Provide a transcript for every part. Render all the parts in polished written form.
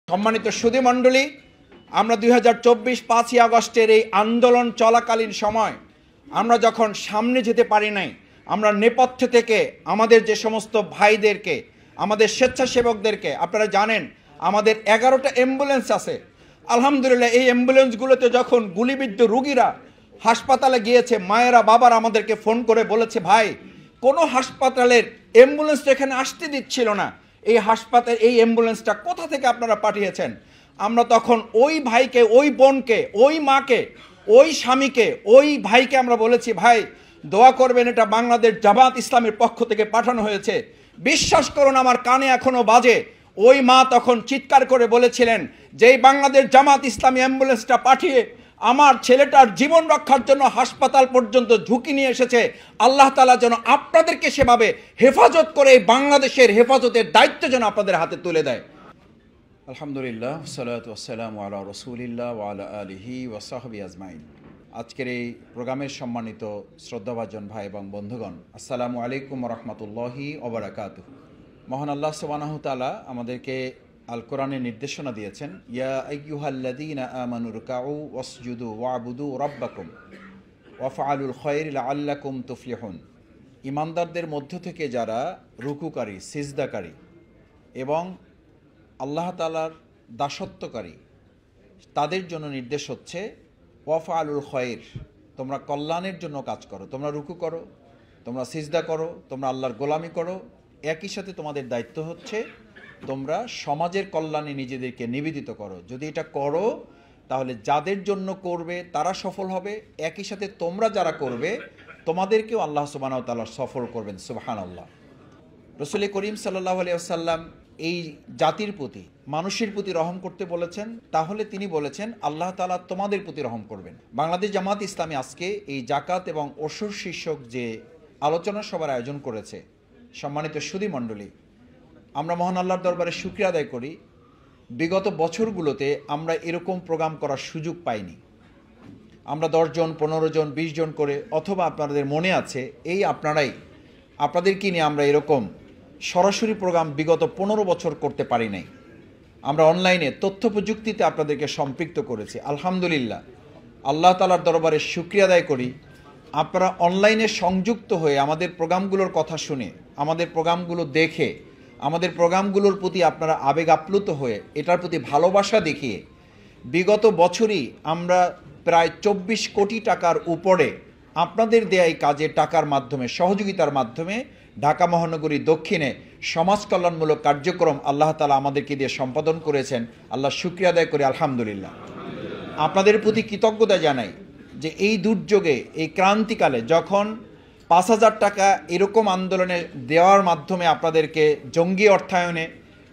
সম্মানিত সুধী মণ্ডলী, আমরা 2024 5ই আগস্টের এই আন্দোলন চলাকালীন সময় আমরা যখন সামনে যেতে পারি নাই, আমরা নেপথ্যে থেকে আমাদের যে সমস্ত ভাইদেরকে, আমাদের স্বেচ্ছাসেবকদেরকে, আপনারা জানেন আমাদের 11টা অ্যাম্বুলেন্স আছে। আলহামদুলিল্লাহ, এই অ্যাম্বুলেন্সগুলোতে যখন গুলিবিদ্ধ রুগীরা হাসপাতালে গিয়েছে, মায়েরা বাবারা আমাদেরকে ফোন করে বলেছে, ভাই কোনো হাসপাতালের অ্যাম্বুলেন্সটা এখানে আসতে দিচ্ছিল না, এই হাসপাতাল এই অ্যাম্বুলেন্সটা কোথা থেকে আপনারা পাঠিয়েছেন? আমরা তখন ওই ভাইকে, ওই বোনকে, ওই মাকে, ওই স্বামীকে, ওই ভাইকে আমরা বলেছি, ভাই দোয়া করবেন, এটা বাংলাদেশ জামাত ইসলামের পক্ষ থেকে পাঠানো হয়েছে। বিশ্বাস করুন, আমার কানে এখনো বাজে। ওই মা তখন চিৎকার করে বলেছিলেন যে এই বাংলাদেশ জামাত ইসলামী অ্যাম্বুলেন্সটা পাঠিয়ে আমার ছেলেটার জীবন রক্ষার জন্য হাসপাতাল পর্যন্ত ঝুঁকি নিয়ে এসেছে। আল্লাহ তাআলা যেন আপনাদেরকে সেভাবে হেফাজত করে বাংলাদেশের হেফাজতের দায়িত্ব যেন আপনাদের হাতে তুলে দেয়। আলহামদুলিল্লাহ, সালাতু ওয়াসসালামু আলা রাসূলিল্লাহ ওয়া আলা আলিহি ওয়া সাহবিহি আজমাইন। আজকের এই প্রোগ্রামের সম্মানিত শ্রদ্ধাভাজন ভাই এবং বন্ধুগণ, আসসালামু আলাইকুম ওয়া রাহমাতুল্লাহি ওয়া বারাকাতুহু। মহান আল্লাহ সুবহানাহু তাআলা আমাদেরকে আল কোরআনে নির্দেশনা দিয়েছেন, ইয়া আইয়ুহাল্লাযীনা আমানু রুকাউ ওয়াসজুদু ওয়াবুদু রাব্বাকুম ওয়াফআলুল খায়র লাআল্লাকুম তুফলিহুন। ঈমানদারদের মধ্য থেকে যারা রুকুকারী, সিজদাকারী এবং আল্লাহ তাআলার দাসত্বকারী, তাদের জন্য নির্দেশ হচ্ছে ওয়াফআলুল খায়র, তোমরা কল্যাণের জন্য কাজ করো, তোমরা রুকু করো, তোমরা সিজদা করো, তোমরা আল্লাহর গোলামি করো। একই সাথে তোমাদের দায়িত্ব হচ্ছে তোমরা সমাজের কল্যাণে নিজেদেরকে নিবেদিত করো। যদি এটা করো তাহলে যাদের জন্য করবে তারা সফল হবে, একই সাথে তোমরা যারা করবে তোমাদেরকেও আল্লাহ সুবহানাহু ওয়া তাআলা সফল করবেন। সুবহানাল্লাহ। রাসূল করিম সাল্লাল্লাহু আলাইহি ওয়াসাল্লাম এই জাতির প্রতি, মানুষের প্রতি রহম করতে বলেছেন, তাহলে তিনি বলেছেন আল্লাহ তাআলা তোমাদের প্রতি রহম করবেন। বাংলাদেশ জামাত ইসলামী আজকে এই যাকাত এবং ওসর শীর্ষক যে আলোচনা সভার আয়োজন করেছে, সম্মানিত সুধী মণ্ডলী, আমরা মহান আল্লাহর দরবারে শুকরিয়া আদায় করি। বিগত বছরগুলোতে আমরা এরকম প্রোগ্রাম করার সুযোগ পাইনি। আমরা 10 জন, 15 জন, 20 জন করে, অথবা আপনাদের মনে আছে এই আপনাদেরকে নিয়ে আমরা এরকম সরাসরি প্রোগ্রাম বিগত 15 বছর করতে পারি নাই। আমরা অনলাইনে তথ্য প্রযুক্তিতে আপনাদেরকে সম্পৃক্ত করেছি। আলহামদুলিল্লাহ, আল্লাহ তাআলার দরবারে শুকরিয়া আদায় করি, আপনারা অনলাইনে সংযুক্ত হয়ে আমাদের প্রোগ্রামগুলোর কথা শুনে, আমাদের প্রোগ্রামগুলো দেখে, আমাদের প্রোগ্রামগুলোর প্রতি আপনারা আবেগ আপ্লুত হয়ে এটার প্রতি ভালোবাসা দেখিয়ে বিগত বছরই আমরা প্রায় 24 কোটি টাকার উপরে আপনাদের দেয়া এই কাজে টাকার মাধ্যমে, সহযোগিতার মাধ্যমে ঢাকা মহানগরী দক্ষিণে সমাজ কল্যাণমূলক কার্যক্রম আল্লাহ তাআলা আমাদেরকে দিয়ে সম্পাদন করেছেন। আল্লাহ শুকরিয়া আদায় করি, আলহামদুলিল্লাহ। আপনাদের প্রতি কৃতজ্ঞতা জানাই যে এই দুর্যোগে, এই ক্রান্তিকালে যখন 5,000 টাকা এরকম আন্দোলনে দেওয়ার মাধ্যমে আপনাদেরকে জঙ্গি অর্থায়নে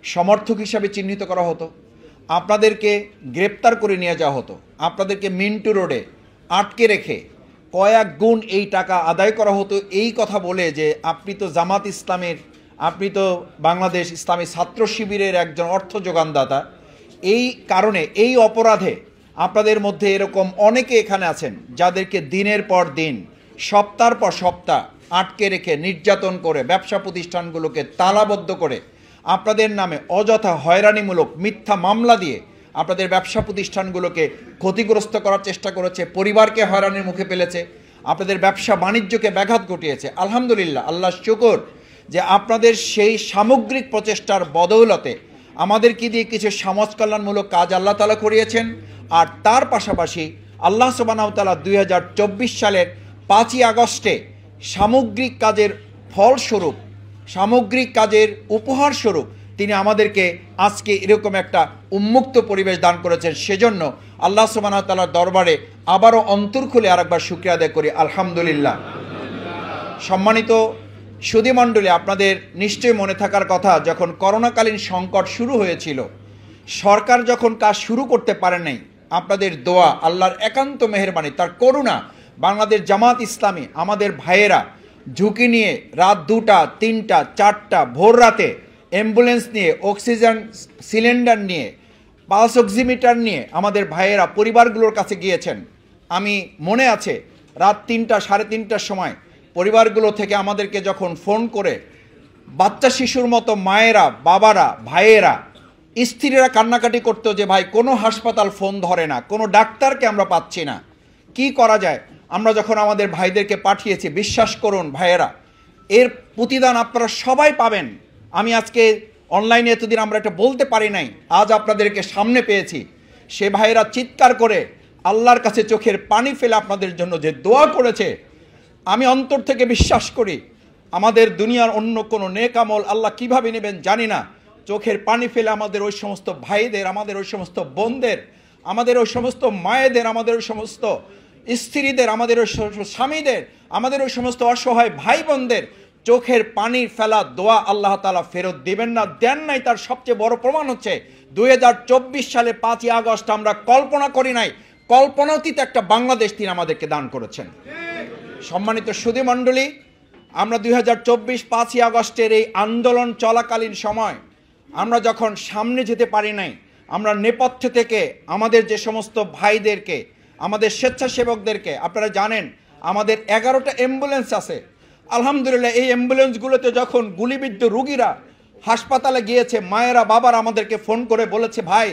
সমর্থক হিসাবে চিহ্নিত করা হতো, আপনাদেরকে গ্রেপ্তার করে নিয়ে যাওয়া হতো, আপনাদেরকে মিন্টু রোডে আটকে রেখে কয়েক গুণ এই টাকা আদায় করা হতো, এই কথা বলে যে আপনি তো জামাত ইসলামের, আপনি তো বাংলাদেশ ইসলামী ছাত্র শিবিরের একজন অর্থ যোগানদাতা, এই কারণে, এই অপরাধে আপনাদের মধ্যে এরকম অনেকে এখানে আছেন যাদেরকে দিনের পর দিন, সপ্তাহের পর সপ্তাহ আটকে রেখে নির্যাতন করে, ব্যবসা প্রতিষ্ঠানগুলোকে তালাবদ্ধ করে, আপনাদের নামে অযথা হয়রানিমূলক মিথ্যা মামলা দিয়ে আপনাদের ব্যবসা প্রতিষ্ঠানগুলোকে ক্ষতিগ্রস্ত করার চেষ্টা করেছে, পরিবারকে হয়রানির মুখে ফেলেছে, আপনাদের ব্যবসা বাণিজ্যকে ব্যাঘাত ঘটিয়েছে। আলহামদুলিল্লাহ, আল্লাহ শুকর যে আপনাদের সেই সামগ্রিক প্রচেষ্টার বদৌলতে আমাদেরকে দিয়ে কিছু সমাজ কল্যাণমূলক কাজ আল্লাহ তাআলা করিয়েছেন। আর তার পাশাপাশি আল্লাহ সুবহানাহু ওয়া তাআলা 2024 সালের 5ই আগস্টে সামগ্রিক কাজের ফলস্বরূপ, সামগ্রিক কাজের উপহার স্বরূপ তিনি আমাদেরকে আজকে এরকম একটা উন্মুক্ত পরিবেশ দান করেছেন। সেজন্য আল্লাহ সুবহানাহু ওয়া তাআলার দরবারে আবারও অন্তর খুলে আরেকবার শুকরিয়া আদায় করি, আলহামদুলিল্লাহ। সম্মানিত সুধী মণ্ডলী, আপনাদের নিশ্চয়ই মনে থাকার কথা, যখন করোনাকালীন সংকট শুরু হয়েছিল, সরকার যখন কাজ শুরু করতে পারে নাই, আপনাদের দোয়া, আল্লাহর একান্ত মেহেরবানি, তার করুণা, বাংলাদেশ জামাত ইসলামী আমাদের ভাইয়েরা ঝুঁকি নিয়ে রাত 2টা, 3টা, 4টা ভোর রাতে অ্যাম্বুলেন্স নিয়ে, অক্সিজেন সিলিন্ডার নিয়ে, পালস অক্সিমিটার নিয়ে আমাদের ভাইয়েরা পরিবারগুলোর কাছে গিয়েছেন। আমি মনে আছে রাত 3টা, 3:30টার সময় পরিবারগুলো থেকে আমাদেরকে যখন ফোন করে বাচ্চা শিশুর মতো মায়েরা, বাবারা, ভাইয়েরা স্ত্রীরা কান্নাকাটি করতো যে ভাই কোনো হাসপাতাল ফোন ধরে না, কোনো ডাক্তারকে আমরা পাচ্ছি না, কি করা যায়। আমরা যখন আমাদের ভাইদেরকে পাঠিয়েছি, বিশ্বাস করুন ভাইয়েরা, এর প্রতিদান আপনারা সবাই পাবেন। আমি আজকে অনলাইনে এতদিন আমরা এটা বলতে পারি নাই, আজ আপনাদেরকে সামনে পেয়েছি। সে ভাইয়েরা চিৎকার করে আল্লাহর কাছে চোখের পানি ফেলে আপনাদের জন্য যে দোয়া করেছে, আমি অন্তর থেকে বিশ্বাস করি আমাদের দুনিয়ার অন্য কোনো নেক আমল আল্লাহ কিভাবে নেবেন জানি না, চোখের পানি ফেলে আমাদের ওই সমস্ত ভাইদের, আমাদের ওই সমস্ত বোনদের, আমাদের ওই সমস্ত মায়েদের, আমাদের ওই সমস্ত স্ত্রীদের, আমাদের ওই স্বামীদের, আমাদের ওই সমস্ত অসহায় ভাই বোনদের চোখের পানির ফেলা দোয়া আল্লাহ তাআলা ফেরত দিবেন না, দেন নাই। তার সবচেয়ে বড় প্রমাণ হচ্ছে 2024 সালে 5ই আগস্ট আমরা কল্পনা করি নাই, কল্পনাতীত একটা বাংলাদেশ তিনি আমাদেরকে দান করেছেন। সম্মানিত সুধী মণ্ডলী, আমরা 2024 5ই আগস্টের এই আন্দোলন চলাকালীন সময় আমরা যখন সামনে যেতে পারি নাই, আমরা নেপথ্যে থেকে আমাদের যে সমস্ত ভাইদেরকে, আমাদের স্বেচ্ছাসেবকদেরকে, আপনারা জানেন আমাদের 11টা অ্যাম্বুলেন্স আছে। আলহামদুলিল্লাহ, এই অ্যাম্বুলেন্সগুলোতে যখন গুলিবিদ্ধ রুগীরা হাসপাতালে গিয়েছে, মায়েরা বাবারা আমাদেরকে ফোন করে বলেছে ভাই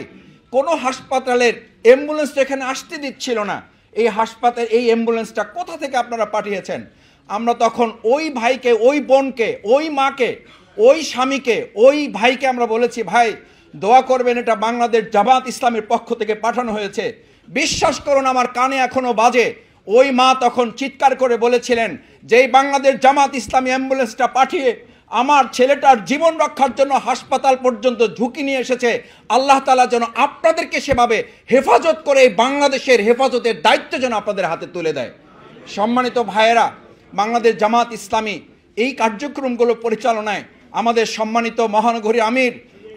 কোনো হাসপাতালের অ্যাম্বুলেন্স এখানে আসতে দিচ্ছিল না, এই হাসপাতাল, এই অ্যাম্বুলেন্সটা কোথা থেকে আপনারা পাঠিয়েছেন। আমরা তখন ওই ভাইকে, ওই বোনকে, ওই মাকে, ওই স্বামীকে, ওই ভাইকে আমরা বলেছি ভাই দোয়া করবেন, এটা বাংলাদেশ জামাত ইসলামের পক্ষ থেকে পাঠানো হয়েছে। বিশ্বাস করুন আমার কানে এখনো বাজে, ওই মা তখন চিৎকার করে বলেছিলেন যে এই বাংলাদেশ জামাত ইসলামী অ্যাম্বুলেন্সটা পাঠিয়ে আমার ছেলেটার জীবন রক্ষার জন্য হাসপাতাল পর্যন্ত ঝুঁকি নিয়ে এসেছে, আল্লাহ তাআলা যেন আপনাদেরকে সেভাবে হেফাজত করে এই বাংলাদেশের হেফাজতের দায়িত্ব যেন আপনাদের হাতে তুলে দেয়। সম্মানিত ভাইয়েরা, বাংলাদেশ জামাত ইসলামী এই কার্যক্রমগুলো পরিচালনায় আমাদের সম্মানিত মহানগরী আমির,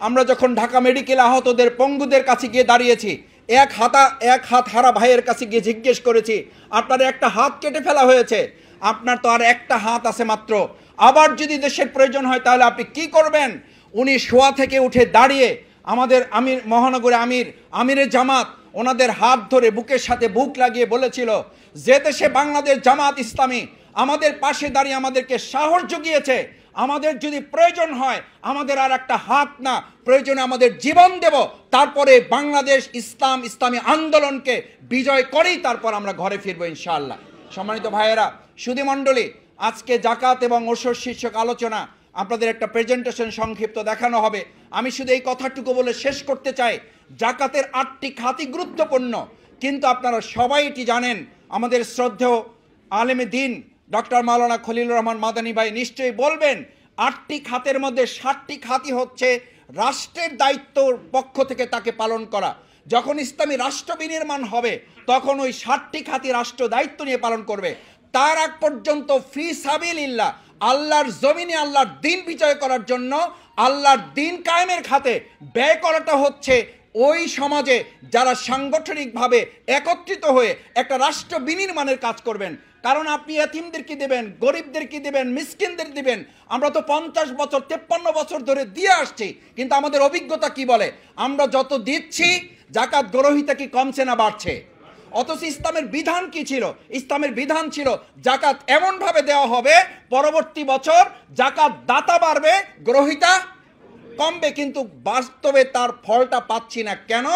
আমরা যখন ঢাকা মেডিকেল আহতদের, পঙ্গুদের কাছে গিয়ে দাঁড়িয়েছি, এক হাত হারা ভাইয়ের কাছে গিয়ে জিজ্ঞেস করেছি আপনার একটা হাত কেটে ফেলা হয়েছে, আপনার তো আর একটা হাত আছে মাত্র, আবার যদি দেশের প্রয়োজন হয় তাহলে আপনি কি করবেন। উনি শোয়া থেকে উঠে দাঁড়িয়ে আমাদের আমির, মহানগরী আমিরের জামাত, ওনাদের হাত ধরে বুকের সাথে বুক লাগিয়ে বলেছিল যে দেশে বাংলাদেশ জামাত ইসলামী আমাদের পাশে দাঁড়িয়ে আমাদেরকে সাহস জুগিয়েছে, আমাদের যদি প্রয়োজন হয় আমাদের আর একটা হাত না, প্রয়োজনে আমাদের জীবন দেব, তারপরে বাংলাদেশ ইসলামী আন্দোলনকে বিজয় করেই তারপর আমরা ঘরে ফিরবো ইনশাআল্লাহ। সম্মানিত ভাইয়েরা, সুধী মণ্ডলী, আজকে জাকাত এবং ওসর শীর্ষক আলোচনা, আপনাদের একটা প্রেজেন্টেশন সংক্ষিপ্ত দেখানো হবে। আমি শুধু এই কথাটুকু বলে শেষ করতে চাই, জাকাতের 8টি খাতই গুরুত্বপূর্ণ, কিন্তু আপনারা সবাই এটি জানেন, আমাদের শ্রদ্ধেয় আলেমে দ্বীন ডক্টর মাওলানা খলিলুর রহমান মাদানী ভাই নিশ্চয়ই বলবেন 8টি খাতের মধ্যে 7টি খাতই হচ্ছে রাষ্ট্রের দায়িত্বর পক্ষ থেকে তাকে পালন করা। যখন ইসলামী রাষ্ট্র বিনির্মাণ হবে তখন ওই 7টি খাতই রাষ্ট্র দায়িত্ব নিয়ে পালন করবে। তার আগ পর্যন্ত ফি সাবিলিল্লাহ, আল্লাহর জমিনে আল্লাহর দিন বিজয় করার জন্য, আল্লাহর দিন কায়েমের খাতে ব্যয় করাটা হচ্ছে ওই সমাজে যারা সাংগঠনিকভাবে একত্রিত হয়ে একটা রাষ্ট্র বিনির্মাণের কাজ করবেন। কারণ আপনি এতিমদেরকে দেবেন, গরিবদেরকে দেবেন, মিসকিনদের দিবেন। আমরা তো 50 বছর 53 বছর ধরে দিয়ে আসছি, কিন্তু আমাদের অভিজ্ঞতা কি বলে, আমরা যত দিচ্ছি জাকাত গ্রহীতা কি কমছে না বাড়ছে। অথচ ইসলামের বিধান কি ছিল? ইসলামের বিধান ছিল জাকাত এমনভাবে দেওয়া হবে পরবর্তী বছর জাকাত দাতা বাড়বে, গ্রহীতা কমবে। কিন্তু বাস্তবে তার ফলটা পাচ্ছি না কেন?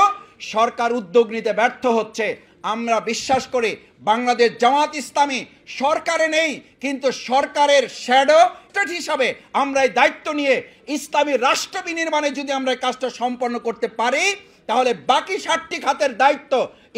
সরকার উদ্যোগ নিতে ব্যর্থ হচ্ছে। আমরা বিশ্বাস করি বাংলাদেশ জামাত ইসলামী সরকারে নেই, কিন্তু সরকারের শ্যাডো স্টেট হিসাবে আমরা এই দায়িত্ব নিয়ে ইসলামী রাষ্ট্র বিনির্মাণে যদি আমরা এই কাজটা সম্পন্ন করতে পারি, তাহলে বাকি 7টি খাতের দায়িত্ব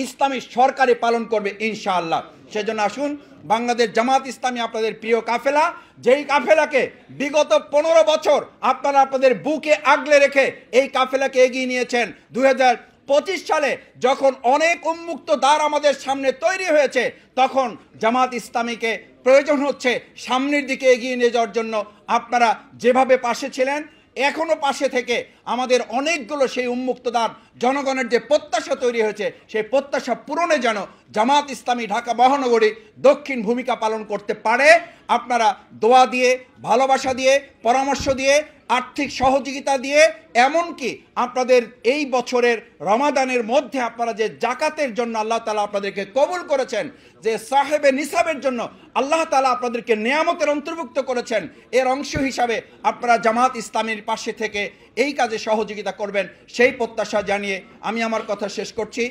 ইসলামী সরকারে পালন করবে ইনশাআল্লাহ। সেজন্য আসুন, বাংলাদেশ জামাত ইসলামী আপনাদের প্রিয় কাফেলা, যেই কাফেলাকে বিগত 15 বছর আপনারা আপনাদের বুকে আগলে রেখে এই কাফেলাকে এগিয়ে নিয়েছেন। 2025 সালে যখন অনেক উন্মুক্ত দ্বার আমাদের সামনে তৈরি হয়েছে, তখন জামাত ইসলামীকে প্রয়োজন হচ্ছে সামনের দিকে এগিয়ে নিয়ে যাওয়ার জন্য। আপনারা যেভাবে পাশে ছিলেন, এখনো পাশে থেকে আমাদের অনেকগুলো সেই উন্মুক্ত দ্বার, জনগণের যে প্রত্যাশা তৈরি হয়েছে, সেই প্রত্যাশা পূরণে যেন জামাত ইসলামী ঢাকা মহানগরী দক্ষিণ ভূমিকা পালন করতে পারে। আপনারা দোয়া দিয়ে, ভালোবাসা দিয়ে, পরামর্শ দিয়ে আর্থিক সহযোগিতা দিয়ে, এমনকি আপনাদের এই বছরের রমাদানের মধ্যে আপনারা যে জাকাতের জন্য আল্লাহ তাআলা আপনাদেরকে কবুল করেছেন, যে সাহেবে নিসাবের জন্য আল্লাহ তাআলা আপনাদেরকে নেয়ামতের অন্তর্ভুক্ত করেছেন, এর অংশ হিসাবে আপনারা জামাত ইসলামীর পাশে থেকে এই কাজে সহযোগিতা করবেন, সেই প্রত্যাশা জানিয়ে আমি আমার কথা শেষ করছি।